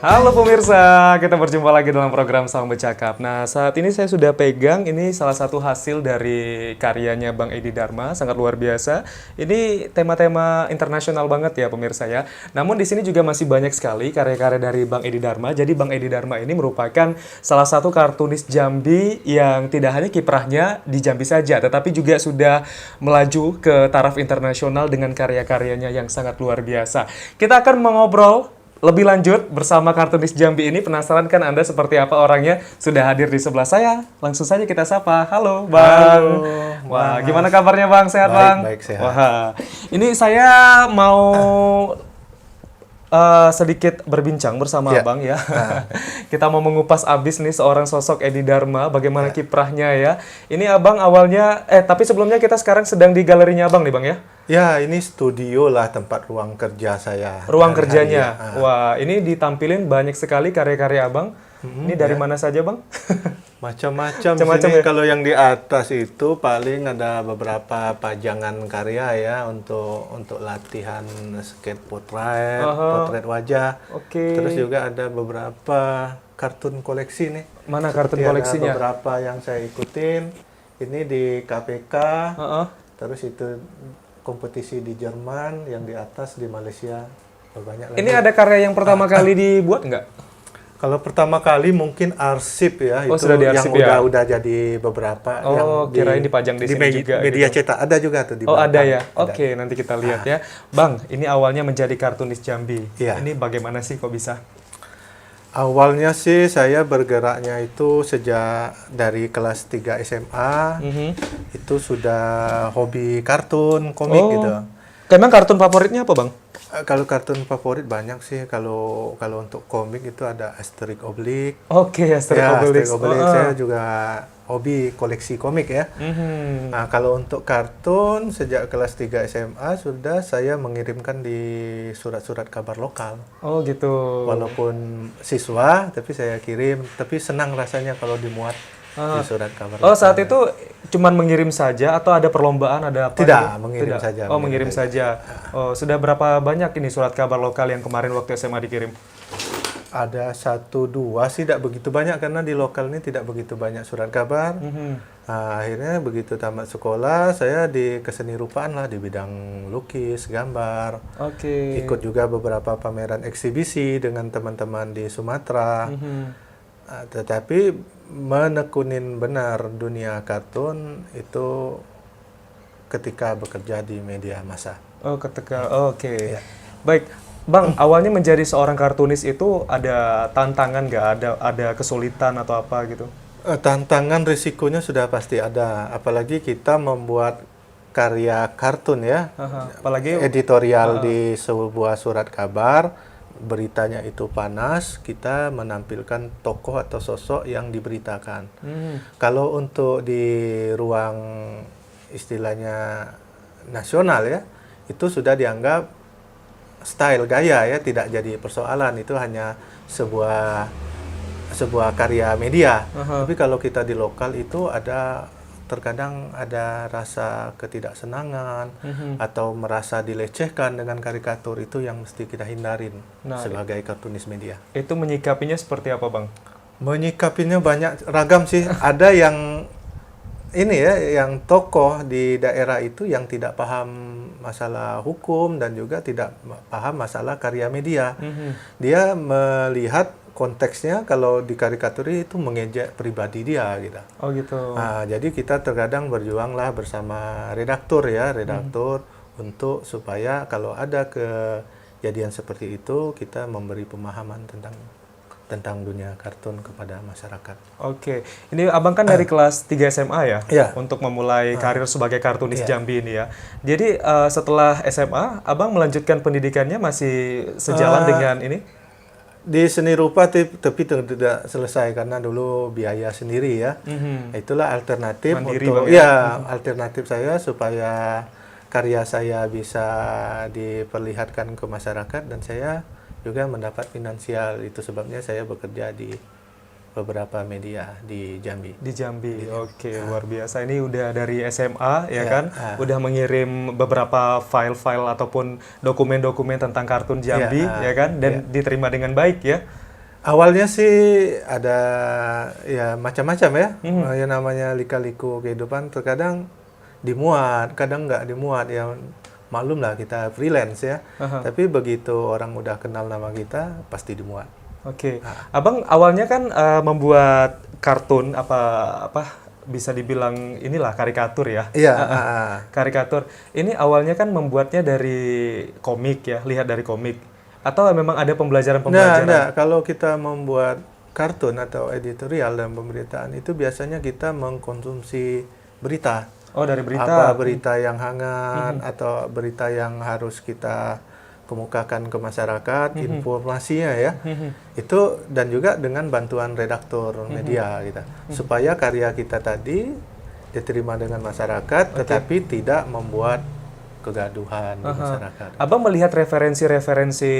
Halo pemirsa, kita berjumpa lagi dalam program Saung Bercakap. Nah, saat ini saya sudah pegang, ini salah satu hasil dari karyanya Bang Edi Dharma, sangat luar biasa. Ini tema-tema internasional banget ya pemirsa ya. Namun di sini juga masih banyak sekali karya-karya dari Bang Edi Dharma. Jadi Bang Edi Dharma ini merupakan salah satu kartunis Jambi yang tidak hanya kiprahnya di Jambi saja, tetapi juga sudah melaju ke taraf internasional dengan karya-karyanya yang sangat luar biasa. Kita akan mengobrol lebih lanjut bersama kartunis Jambi ini. Penasaran kan Anda seperti apa orangnya? Sudah hadir di sebelah saya. Langsung saja kita sapa. Halo Bang. Halo, Wah, Mas. gimana kabarnya Bang? Sehat Baik, Bang? baik, sehat. Wah, ini saya mau sedikit berbincang bersama Ya. Abang ya. Kita mau mengupas abis nih seorang sosok Edi Dharma, bagaimana kiprahnya ya. Ini Abang awalnya, tapi sebelumnya kita sekarang sedang di galerinya Abang nih Bang ya. Ya, ini studio lah tempat ruang kerja saya. Ruang Hari-hari kerjanya. ya. Wah, ini ditampilin banyak sekali karya-karya Abang. Ini dari mana saja Bang? Macam-macam. Macam-macam Sini ya? kalau yang di atas itu paling ada beberapa pajangan karya ya untuk latihan skate potret wajah. Oke. Terus juga ada beberapa kartun koleksi nih. Mana kartun Seperti koleksinya? Ada beberapa yang saya ikutin. Ini di KPK. Heeh. Terus itu kompetisi di Jerman, yang di atas di Malaysia. Banyak lagi. Ini ada karya yang pertama kali dibuat nggak? Kalau pertama kali mungkin arsip ya, Oh, itu sudah yang diarsip ya? udah jadi beberapa. Oh, yang kirain dipajang di sini juga media gitu. cetak ada juga tuh di Oh, belakang. ada ya? Ada. Oke, nanti kita lihat ya. Bang, ini awalnya menjadi kartunis Jambi. Iya. Ini bagaimana sih kok bisa? Awalnya sih saya bergeraknya itu sejak dari kelas 3 SMA. Itu sudah hobi kartun, komik gitu. Memang kartun favoritnya apa, Bang? Kalau kartun favorit banyak sih. Kalau untuk komik itu ada Asterix Obelix. Oke, Asterix Ya, Obelix. Asterix Obelix. Saya juga hobi koleksi komik ya. Nah, kalau untuk kartun sejak kelas 3 SMA sudah saya mengirimkan di surat-surat kabar lokal. Oh, gitu. Walaupun siswa, tapi saya kirim. Tapi senang rasanya kalau dimuat di surat kabar Oh, lokal. saat itu cuman mengirim saja atau ada perlombaan, ada apa? Tidak, gitu? mengirim saja, Oh, mengirim mengirim saja. Oh, sudah berapa banyak ini surat kabar lokal yang kemarin waktu SMA dikirim? Ada 1-2 sih, tidak begitu banyak karena di lokal ini tidak begitu banyak surat kabar. Nah, akhirnya begitu tamat sekolah, saya di keseni rupaan lah di bidang lukis, gambar. Oke. Ikut juga beberapa pameran eksibisi dengan teman-teman di Sumatera. Tetapi menekunin benar dunia kartun itu ketika bekerja di media massa. Oh, oke. Baik, Bang, awalnya menjadi seorang kartunis itu ada tantangan nggak? Ada kesulitan atau apa gitu? Tantangan risikonya sudah pasti ada, apalagi kita membuat karya kartun ya, Apalagi editorial di sebuah surat kabar. Beritanya itu panas, kita menampilkan tokoh atau sosok yang diberitakan. Kalau untuk di ruang istilahnya nasional ya, itu sudah dianggap style gaya ya, tidak jadi persoalan, itu hanya sebuah karya media. Tapi kalau kita di lokal itu terkadang ada rasa ketidaksenangan atau merasa dilecehkan dengan karikatur, itu yang mesti kita hindarin sebagai kartunis media. itu menyikapinya seperti apa, Bang? Menyikapinya banyak ragam sih. Ada yang ini ya, yang tokoh di daerah itu yang tidak paham masalah hukum dan juga tidak paham masalah karya media. Dia melihat konteksnya kalau di karikaturi itu mengejek pribadi dia gitu. Oh, gitu. Nah, jadi kita terkadang berjuanglah bersama redaktur untuk supaya kalau ada kejadian seperti itu kita memberi pemahaman tentang dunia kartun kepada masyarakat. Oke, ini Abang kan dari kelas 3 SMA ya? Iya. Untuk memulai karir sebagai kartunis Jambi ini ya. Jadi setelah SMA, Abang melanjutkan pendidikannya masih sejalan dengan ini? Di seni rupa tapi tidak selesai karena dulu biaya sendiri ya. Itulah alternatif Mandiri, untuk Bang, ya? alternatif saya supaya karya saya bisa diperlihatkan ke masyarakat dan saya juga mendapat finansial. Itu sebabnya saya bekerja di beberapa media di Jambi. Di Jambi, oke, luar biasa. Ini udah dari SMA ya kan, udah mengirim beberapa file-file ataupun dokumen-dokumen tentang kartun Jambi ya kan, dan diterima dengan baik ya. Awalnya sih ada ya macam-macam ya. Yang namanya lika-liku kehidupan terkadang dimuat, kadang nggak dimuat ya. Maklum lah kita freelance ya. Tapi begitu orang udah kenal nama kita pasti dimuat. Oke. Abang awalnya kan membuat kartun apa bisa dibilang inilah karikatur ya. Iya. Karikatur. Ini awalnya kan membuatnya dari komik ya, lihat dari komik. Atau memang ada pembelajaran-pembelajaran? Nah, kalau kita membuat kartun atau editorial dan pemberitaan itu biasanya kita mengkonsumsi berita. Oh, dari berita. Apa berita yang hangat atau berita yang harus kita kemukakan ke masyarakat, informasinya ya. Itu dan juga dengan bantuan redaktur media gitu. Supaya karya kita tadi diterima dengan masyarakat tetapi tidak membuat kegaduhan di masyarakat. Abang melihat referensi-referensi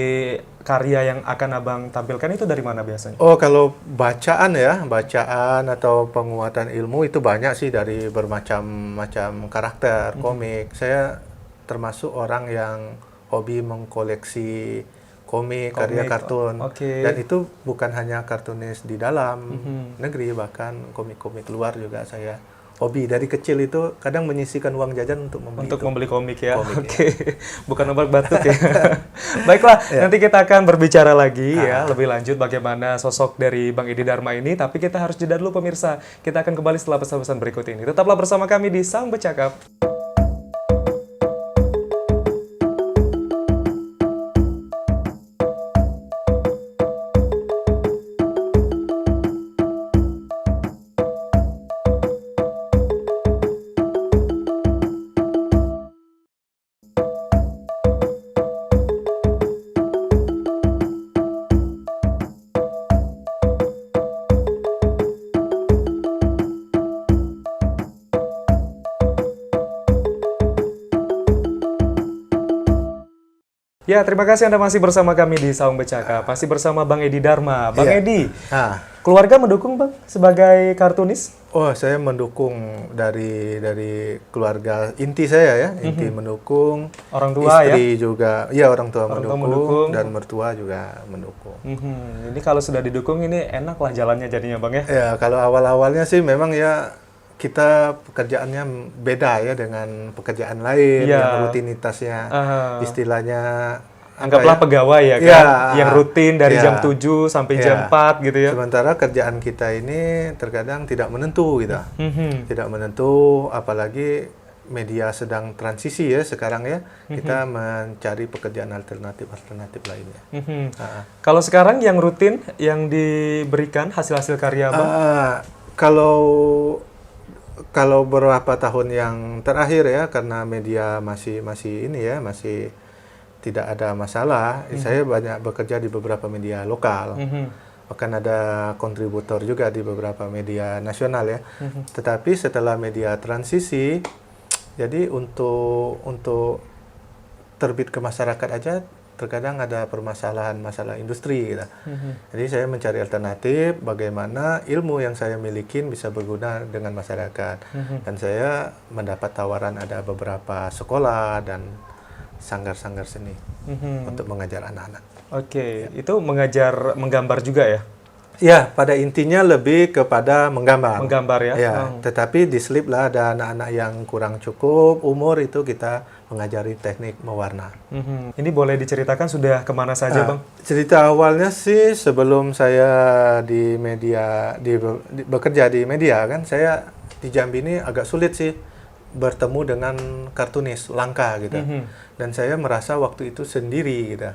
karya yang akan abang tampilkan itu dari mana biasanya? Oh, kalau bacaan ya, bacaan atau penguatan ilmu itu banyak sih dari bermacam-macam karakter komik. Saya termasuk orang yang hobi mengkoleksi komik, karya kartun. Dan itu bukan hanya kartunis di dalam negeri, bahkan komik-komik luar juga saya hobi. Dari kecil itu kadang menyisihkan uang jajan untuk membeli komik ya. Oke. Bukan obat batuk ya. Baiklah, nanti kita akan berbicara lagi ya lebih lanjut bagaimana sosok dari Bang Edi Dharma ini, tapi kita harus jeda dulu pemirsa. Kita akan kembali setelah pesan-pesan berikut ini. Tetaplah bersama kami di Sang Bercakap. Ya, terima kasih Anda masih bersama kami di Saung Bercakap. Masih bersama Bang Edi Dharma. Bang Edi, keluarga mendukung Bang sebagai kartunis? Oh, saya mendukung dari keluarga inti saya ya. Inti mendukung. Orang tua istri juga. Iya, orang tua mendukung. Dan mertua juga mendukung. Ini kalau sudah didukung ini enak lah jalannya jadinya Bang ya? Ya, kalau awal-awalnya sih memang ya kita pekerjaannya beda ya dengan pekerjaan lain yang rutinitasnya istilahnya anggaplah pegawai ya kan yang rutin dari jam 7 sampai jam 4 gitu ya. Sementara kerjaan kita ini terkadang tidak menentu gitu. Tidak menentu, apalagi media sedang transisi ya sekarang ya. Kita mencari pekerjaan alternatif lainnya. Kalau sekarang yang rutin yang diberikan hasil-hasil karya Bang? Kalau beberapa tahun yang terakhir ya, karena media masih ini ya, masih tidak ada masalah. Saya banyak bekerja di beberapa media lokal. Bahkan ada kontributor juga di beberapa media nasional ya. Tetapi setelah media transisi, jadi untuk terbit ke masyarakat aja terkadang ada permasalahan masalah industri gitu. Jadi saya mencari alternatif bagaimana ilmu yang saya miliki bisa berguna dengan masyarakat. Dan saya mendapat tawaran ada beberapa sekolah dan sanggar-sanggar seni untuk mengajar anak-anak. Oke, itu menggambar juga ya? Ya, pada intinya lebih kepada menggambar. Menggambar ya? Ya, tetapi diselip lah ada anak-anak yang kurang cukup umur itu kita mengajari teknik mewarna. Ini boleh diceritakan sudah kemana saja Bang? Cerita awalnya sih sebelum saya di media, bekerja di media kan, saya di Jambi ini agak sulit sih bertemu dengan kartunis, langka gitu. Dan saya merasa waktu itu sendiri gitu.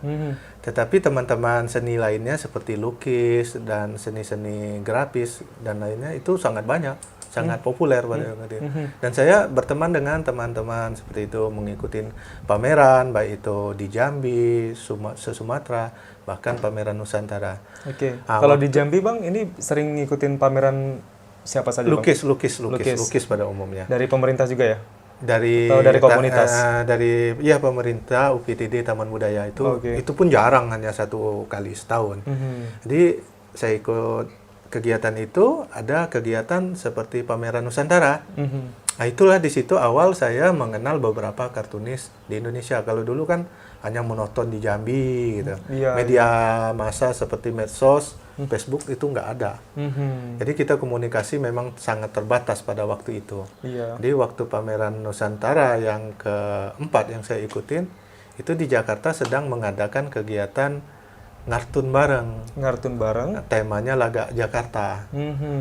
Tetapi teman-teman seni lainnya seperti lukis dan seni-seni grafis dan lainnya itu sangat banyak, sangat populer pada waktu itu. Dan saya berteman dengan teman-teman seperti itu, mengikuti pameran baik itu di Jambi, se-Sumatera, bahkan pameran Nusantara. Oke. Kalau di Jambi Bang, ini sering ngikutin pameran siapa saja Bang? Lukis pada umumnya. Dari pemerintah juga ya? Atau dari komunitas? Dari pemerintah, UPTD, Taman Budaya itu pun jarang, hanya 1 kali setahun. Jadi saya ikut kegiatan itu, ada kegiatan seperti pameran Nusantara. Nah itulah di situ awal saya mengenal beberapa kartunis di Indonesia. Kalau dulu kan hanya menonton di Jambi gitu. Iya, Media massa seperti medsos, Facebook itu nggak ada. Jadi kita komunikasi memang sangat terbatas pada waktu itu. Iya. Jadi waktu pameran Nusantara yang keempat yang saya ikutin, itu di Jakarta sedang mengadakan kegiatan ngartun bareng. Ngartun bareng. Temanya Laga Jakarta.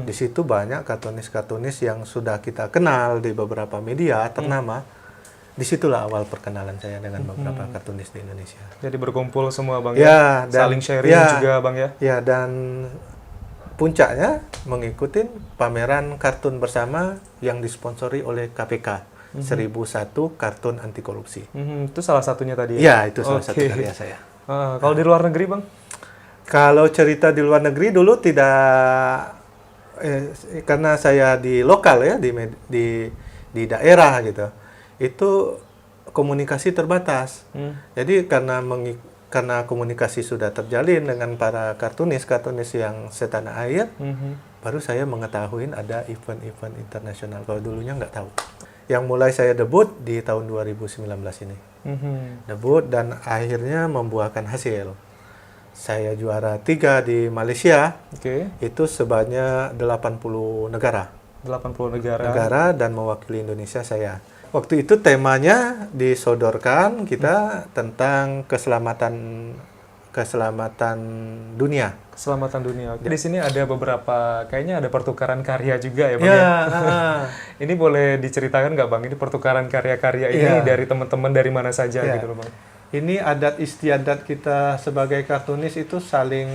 Di situ banyak kartunis-kartunis yang sudah kita kenal di beberapa media ternama. Disitulah awal perkenalan saya dengan beberapa kartunis di Indonesia. Jadi berkumpul semua Bang Ya, dan- saling sharing ya. juga Bang ya. Ya, dan puncaknya mengikuti pameran kartun bersama yang disponsori oleh KPK. 1001 kartun anti korupsi. Itu salah satunya tadi ya? Ya, itu salah satu Oke. karya saya. Kalau di luar negeri Bang? Kalau cerita di luar negeri dulu tidak, karena saya di lokal ya, di daerah gitu, itu komunikasi terbatas. Jadi karena komunikasi sudah terjalin dengan para kartunis yang setanah air, baru saya mengetahui ada event-event internasional. Kalau dulunya nggak tahu. Yang mulai saya debut di tahun 2019 ini. Debut dan akhirnya membuahkan hasil. Saya juara 3 di Malaysia, Oke. itu sebanyak 80 negara. 80 negara. Dan mewakili Indonesia saya. Waktu itu temanya disodorkan kita tentang keselamatan dunia. Keselamatan dunia. Oke. Di sini ada beberapa, kayaknya ada pertukaran karya juga ya Bang Ya, Ini boleh diceritakan nggak Bang? Ini pertukaran karya-karya ini Iya. dari teman-teman dari mana saja Iya. gitu loh Bang? ini adat istiadat kita sebagai kartunis itu saling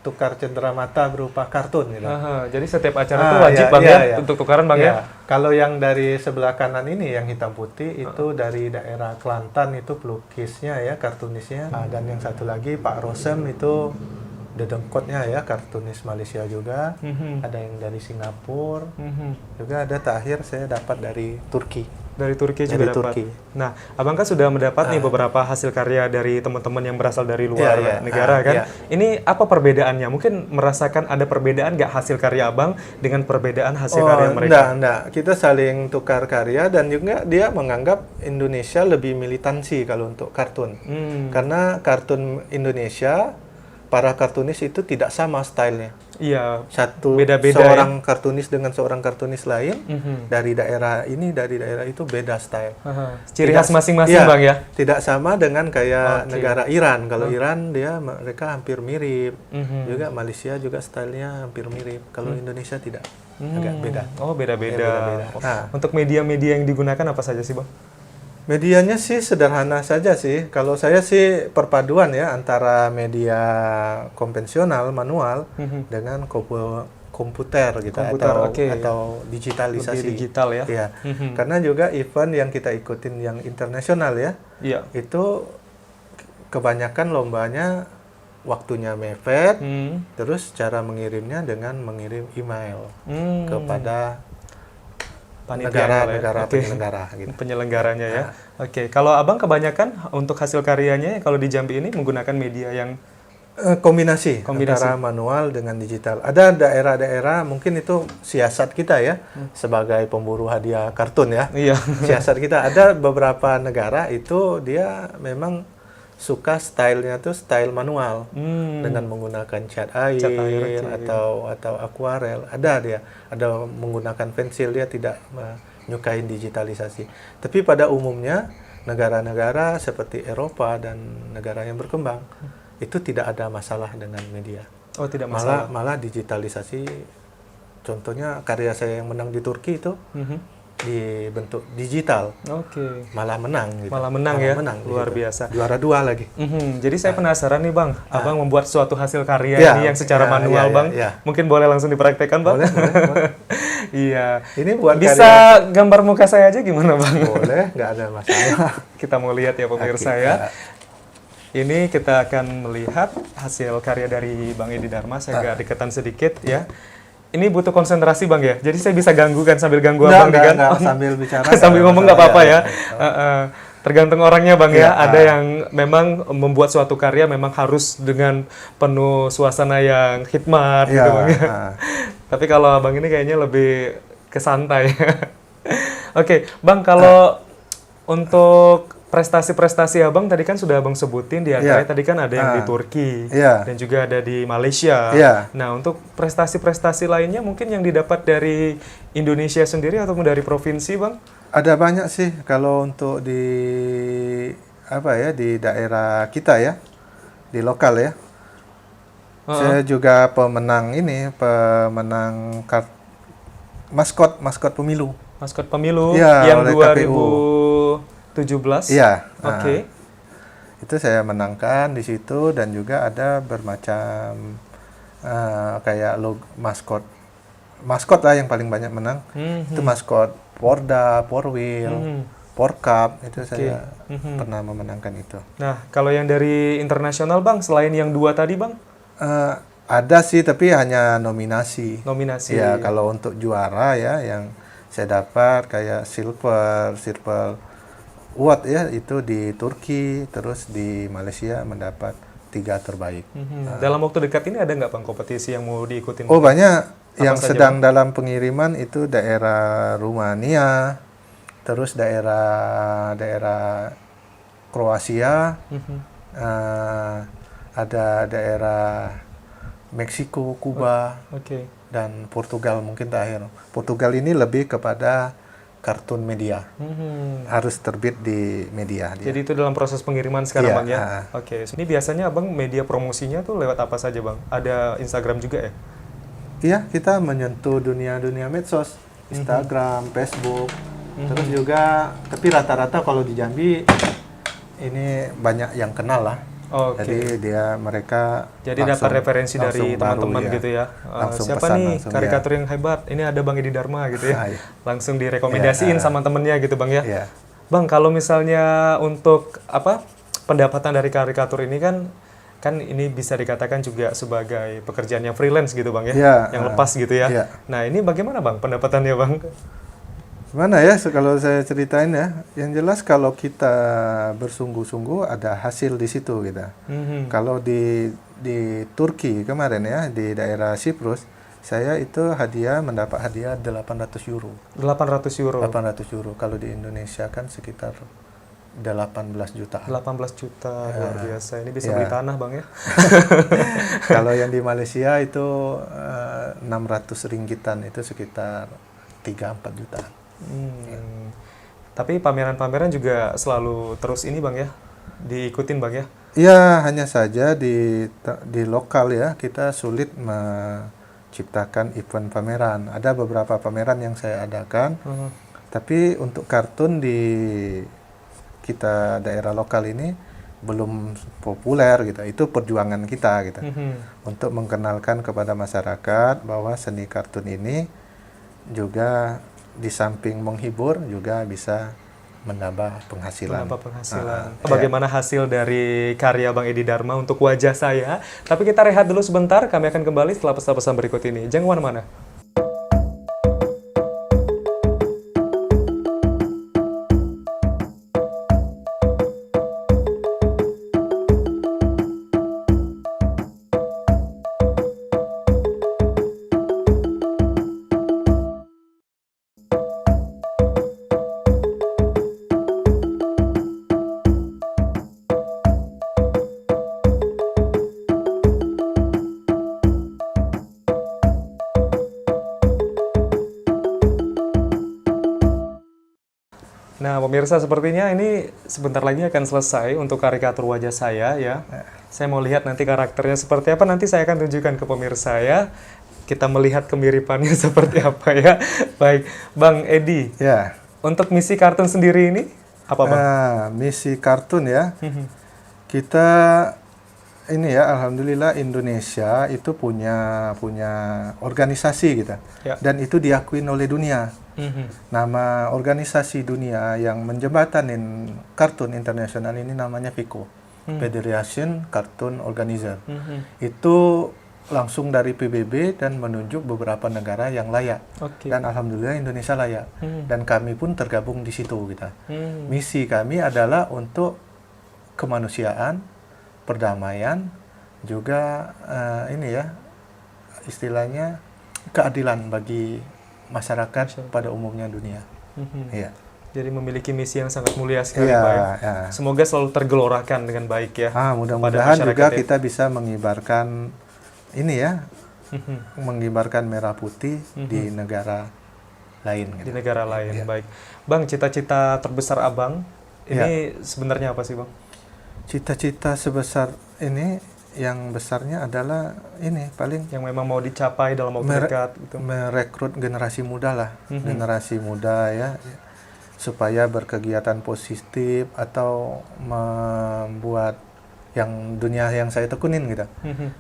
tukar cenderamata berupa kartun gitu. Jadi setiap acara itu wajib Bang iya, ya iya. untuk tukaran Bang ya? Kalau yang dari sebelah kanan ini yang hitam putih itu dari daerah Kelantan, itu pelukisnya ya, kartunisnya. Dan yang satu lagi Pak Rosem itu dedengkotnya ya, kartunis Malaysia juga. Ada yang dari Singapura. Juga ada terakhir saya dapat dari Turki. Dari Turki Dari juga dapat. Turki. Nah, Abang kan sudah mendapat nih beberapa hasil karya dari teman-teman yang berasal dari luar Iya, iya. negara kan. Iya. Ini apa perbedaannya? Mungkin merasakan ada perbedaan nggak hasil karya Abang dengan perbedaan hasil karya mereka? Enggak. Kita saling tukar karya dan juga dia menganggap Indonesia lebih militansi kalau untuk kartun. Karena kartun Indonesia, para kartunis itu tidak sama stylenya. Iya. Satu Beda-beda seorang kartunis dengan seorang kartunis lain dari daerah ini, dari daerah itu beda style. Ciri khas Tidak- masing-masing iya, Bang ya? Tidak sama dengan kayak Oke. negara Iran. Kalau Iran mereka hampir mirip. Juga Malaysia juga stylenya hampir mirip. Kalau Indonesia tidak, agak beda. Oh, beda-beda. Beda-beda. Oh, Nah. Untuk media-media yang digunakan apa saja sih Bang? Medianya sih sederhana saja sih. Kalau saya sih perpaduan ya antara media konvensional manual dengan komputer gitu, Komputer, oke. atau digitalisasi. Lebih digital ya? Iya. Karena juga event yang kita ikutin yang internasional ya, Iya. itu kebanyakan lombanya waktunya mepet, terus cara mengirimnya dengan mengirim email kepada Panitia negara Oke. penyelenggara gitu. Penyelenggaranya ya. Oke, kalau Abang kebanyakan untuk hasil karyanya kalau di Jambi ini menggunakan media yang Kombinasi Kombinasi. antara manual dengan digital. Ada daerah-daerah mungkin itu siasat kita ya sebagai pemburu hadiah kartun ya. iya. Siasat kita, ada beberapa negara itu dia memang suka stylenya tuh style manual dengan menggunakan cat air, air, atau akuarel. Ada menggunakan pensil, dia tidak menyukai digitalisasi. Tapi pada umumnya negara-negara seperti Eropa dan negara yang berkembang itu tidak ada masalah dengan media. Oh, tidak masalah. Malah digitalisasi. Contohnya karya saya yang menang di Turki itu dibentuk digital, Oke. malah menang gitu. Malah menang ya? menang, Luar gitu. biasa. Juara 2 lagi. Jadi saya penasaran nih Bang, Abang membuat suatu hasil karya Ya, ini yang secara ya, manual ya, Bang. ya. Mungkin boleh langsung dipraktekkan Bang? Boleh. Iya. Ini buat Bisa gambar muka saya aja gimana Bang? boleh, nggak ada masalah. Kita mau lihat ya pemirsa ya. Ini kita akan melihat hasil karya dari Bang Edi Dharma. Saya agak deketan sedikit ya. Ini butuh konsentrasi Bang ya. Jadi saya bisa ganggu kan sambil ganggu Abang nih kan? Nggak, sambil bicara. Sambil ngomong nggak apa-apa ya. Ya. Tergantung orangnya Bang ya. Iya. Ada yang memang membuat suatu karya memang harus dengan penuh suasana yang hikmat gitu Iya, Bang ya. Tapi kalau Abang ini kayaknya lebih ke santai. Oke, Bang, kalau untuk prestasi-prestasi abang tadi kan sudah abang sebutin, di antaranya Iya. tadi kan ada yang di Turki Iya. dan juga ada di Malaysia. Iya. Nah, untuk prestasi-prestasi lainnya mungkin yang didapat dari Indonesia sendiri ataupun dari provinsi, Bang? Ada banyak sih kalau untuk di apa ya, di daerah kita ya, di lokal ya. Saya juga pemenang maskot pemilu. Maskot pemilu Iya, yang oleh KPU. 2017. Iya. Oke. Itu saya menangkan di situ, dan juga ada bermacam kayak maskot lah yang paling banyak menang. Itu maskot Porda, Porwil, Porkap, itu saya pernah memenangkan itu. Nah, kalau yang dari internasional, Bang, selain yang 2 tadi, Bang? Ada sih, tapi hanya nominasi. Nominasi. Ya, kalau untuk juara ya yang saya dapat kayak silver award ya, itu di Turki, terus di Malaysia mendapat 3 terbaik. Dalam waktu dekat ini ada nggak, Bang, kompetisi yang mau diikutin? Oh, banyak. Yang saja, sedang dalam pengiriman itu daerah Rumania, terus daerah Kroasia, ada daerah Meksiko, Kuba, Oke. dan Portugal mungkin terakhir. Portugal ini lebih kepada kartun media, harus terbit di media dia. Jadi itu dalam proses pengiriman sekarang, Iya, Bang, ya? Oke. Ini biasanya Abang media promosinya tuh lewat apa saja, Bang? Ada Instagram juga ya? Iya, kita menyentuh dunia medsos, Instagram, Facebook, terus juga, tapi rata-rata kalau di Jambi ini banyak yang kenal lah. Oke. Jadi mereka Jadi dapat referensi dari langsung baru, teman-teman ya. gitu ya. Langsung Siapa pesan, nih langsung, karikatur yang hebat? Ini ada Bang Edi Dharma gitu ya. Iya. Langsung direkomendasiin sama temennya gitu, Bang, ya. Iya. Bang, kalau misalnya untuk pendapatan dari karikatur ini kan ini bisa dikatakan juga sebagai pekerjaan yang freelance gitu, Bang, ya. Iya, Yang lepas gitu ya. iya. Nah, ini bagaimana, Bang, pendapatannya, Bang? Gimana ya kalau saya ceritain ya, yang jelas kalau kita bersungguh-sungguh ada hasil di situ kita. Kalau di Turki kemarin ya, di daerah Siprus, saya itu mendapat hadiah 800 euro. 800 euro. 800 euro. Kalau di Indonesia kan sekitar 18 juta. 18 juta, luar biasa. Ini bisa beli tanah, Bang, ya. Kalau yang di Malaysia itu 600 ringgitan, itu sekitar 3-4 juta. Tapi pameran-pameran juga selalu terus ini, Bang, ya, diikutin, Bang, ya? Iya, hanya saja di lokal ya, kita sulit menciptakan event pameran. Ada beberapa pameran yang saya adakan, tapi untuk kartun di kita daerah lokal ini belum populer gitu. Itu perjuangan kita gitu. Untuk mengenalkan kepada masyarakat bahwa seni kartun ini juga di samping menghibur juga bisa menambah penghasilan. Bagaimana hasil dari karya Bang Edi Dharma untuk wajah saya? Tapi kita rehat dulu sebentar, kami akan kembali setelah pesan-pesan berikut ini. Jangan kemana-mana. Nah, pemirsa, sepertinya ini sebentar lagi akan selesai untuk karikatur wajah saya ya. Saya mau lihat nanti karakternya seperti apa, nanti saya akan tunjukkan ke pemirsa ya. Kita melihat kemiripannya seperti apa ya. Baik, Bang Edi. Ya. Untuk misi kartun sendiri ini apa, Bang? Misi kartun ya. Kita ini ya, alhamdulillah Indonesia itu punya organisasi gitu. Ya. Dan itu diakui oleh dunia. Nama organisasi dunia yang menjembatanin kartun internasional ini namanya FICO, Federation Cartoon Organizer. Itu langsung dari PBB dan menunjuk beberapa negara yang layak. Dan alhamdulillah Indonesia layak. Dan kami pun tergabung di situ kita. Misi kami adalah untuk kemanusiaan, perdamaian, juga ini ya, istilahnya keadilan bagi masyarakat pada umumnya dunia. Iya. Jadi memiliki misi yang sangat mulia sekali, Iya, Bang. ya. Semoga selalu tergelorakan dengan baik ya. Mudah-mudahan pada juga masyarakat ya. kita bisa mengibarkan ini ya, mengibarkan merah putih di negara lain. Di Gitu. negara lain, Iya. baik. Bang, cita-cita terbesar Abang ini sebenarnya apa sih, Bang? Cita-cita sebesar ini, yang besarnya adalah ini paling Yang memang mau dicapai dalam waktu dekat gitu. merekrut generasi muda lah, generasi muda ya, supaya berkegiatan positif atau membuat yang dunia yang saya tekunin gitu,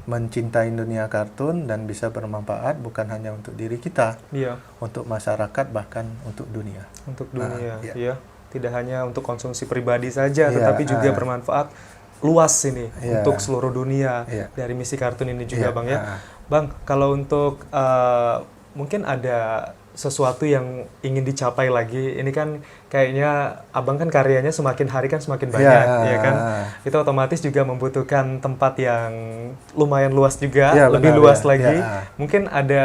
mencintai dunia kartun dan bisa bermanfaat bukan hanya untuk diri kita, Iya, untuk masyarakat bahkan untuk dunia. untuk dunia, iya. ya. Tidak hanya untuk konsumsi pribadi saja, Iya, tetapi juga bermanfaat luas ini Iya. untuk seluruh dunia Iya. dari misi kartun ini juga, Iya, Bang ya. Bang, kalau untuk mungkin ada sesuatu yang ingin dicapai lagi, ini kan kayaknya Abang kan karyanya semakin hari kan semakin banyak, ya kan? Itu otomatis juga membutuhkan tempat yang lumayan luas juga, Iya, lebih benar, luas ya. lagi. Ya. Mungkin ada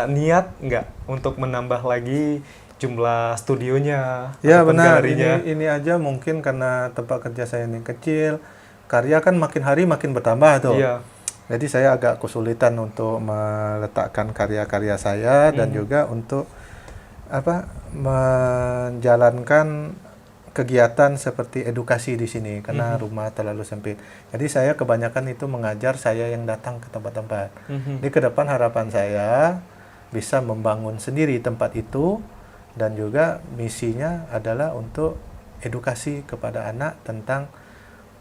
niat nggak untuk menambah lagi jumlah studionya Ya ataupun benar, galerinya? ini aja mungkin karena tempat kerja saya ini kecil, karya kan makin hari makin bertambah tuh. Iya. Jadi saya agak kesulitan untuk meletakkan karya-karya saya dan juga untuk menjalankan kegiatan seperti edukasi di sini karena rumah terlalu sempit. Jadi saya kebanyakan itu mengajar, saya yang datang ke tempat-tempat. Di ke depan harapan saya bisa membangun sendiri tempat itu, dan juga misinya adalah untuk edukasi kepada anak tentang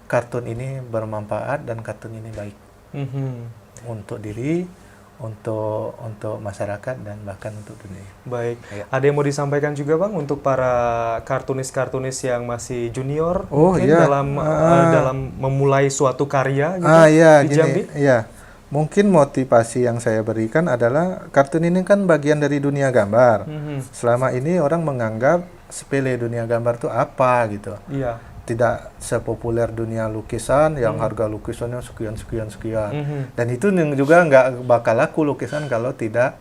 kartun ini bermanfaat dan kartun ini baik untuk diri, untuk masyarakat dan bahkan untuk dunia. Baik. Ya. Ada yang mau disampaikan juga, Bang, untuk para kartunis-kartunis yang masih junior Oh, mungkin iya. dalam memulai suatu karya gitu Iya, di gini, Jambi? iya. Mungkin motivasi yang saya berikan adalah kartun ini kan bagian dari dunia gambar. Selama ini orang menganggap sepele dunia gambar itu apa gitu. Iya. Tidak sepopuler dunia lukisan yang harga lukisannya sekian. Dan itu juga nggak bakal laku lukisan kalau tidak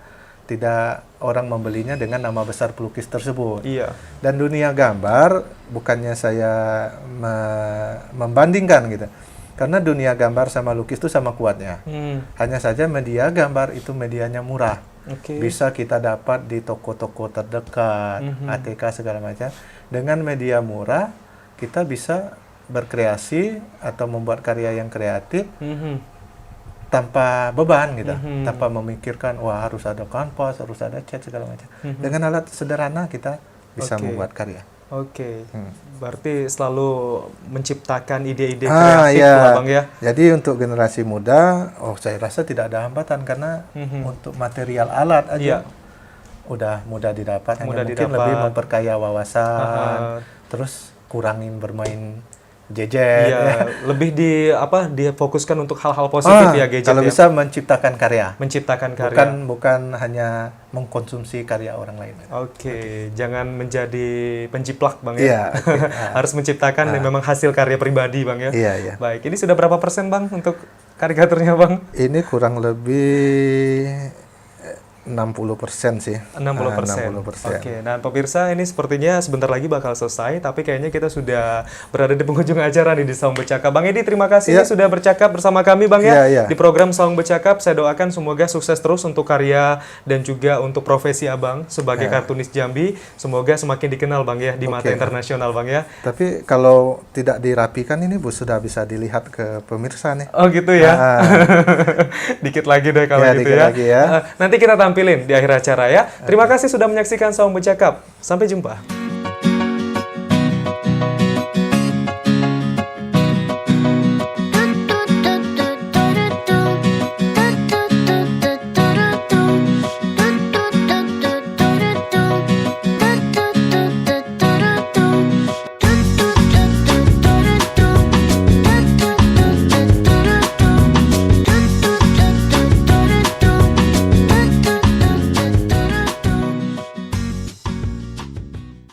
orang membelinya dengan nama besar pelukis tersebut. Iya. Dan dunia gambar, bukannya saya membandingkan gitu, karena dunia gambar sama lukis itu sama kuatnya. Hanya saja media gambar itu medianya murah. Oke. Bisa kita dapat di toko-toko terdekat, ATK segala macam. Dengan media murah kita bisa berkreasi atau membuat karya yang kreatif tanpa beban gitu, tanpa memikirkan wah harus ada kanvas, harus ada cat segala macam. Dengan alat sederhana kita bisa membuat karya. Oke. Berarti selalu menciptakan ide-ide kreatif Iya. lah, Bang ya. Jadi untuk generasi muda, saya rasa tidak ada hambatan karena untuk material alat aja udah mudah didapat. Hanya mungkin lebih memperkaya wawasan, terus kurangin bermain gadget. Iya, lebih dia fokuskan untuk hal-hal positif ya gadget kalau ya. bisa menciptakan karya. Menciptakan karya. Bukan hanya mengkonsumsi karya orang lain. Oke, jangan menjadi penjiplak, Bang Iya. ya. Harus menciptakan memang hasil karya pribadi, Bang ya. Iya. Baik, ini sudah berapa persen, Bang, untuk karikaturnya, Bang? Ini kurang lebih 60% sih. 60%. 60%. Oke, nah pemirsa ini sepertinya sebentar lagi bakal selesai, tapi kayaknya kita sudah berada di penghujung acara nih di Saung Bercakap. Bang Edi, terima kasih sudah bercakap bersama kami, Bang ya. Di program Saung Bercakap, saya doakan semoga sukses terus untuk karya dan juga untuk profesi Abang sebagai kartunis Jambi. Semoga semakin dikenal, Bang ya, di mata internasional, Bang ya. Tapi kalau tidak dirapikan ini sudah bisa dilihat ke pemirsa nih. Oh gitu ya. Dikit lagi deh kalau gitu dikit ya. lagi ya. Nanti kita tampilin di akhir acara ya. Terima kasih sudah menyaksikan Saung Bercakap. Sampai jumpa.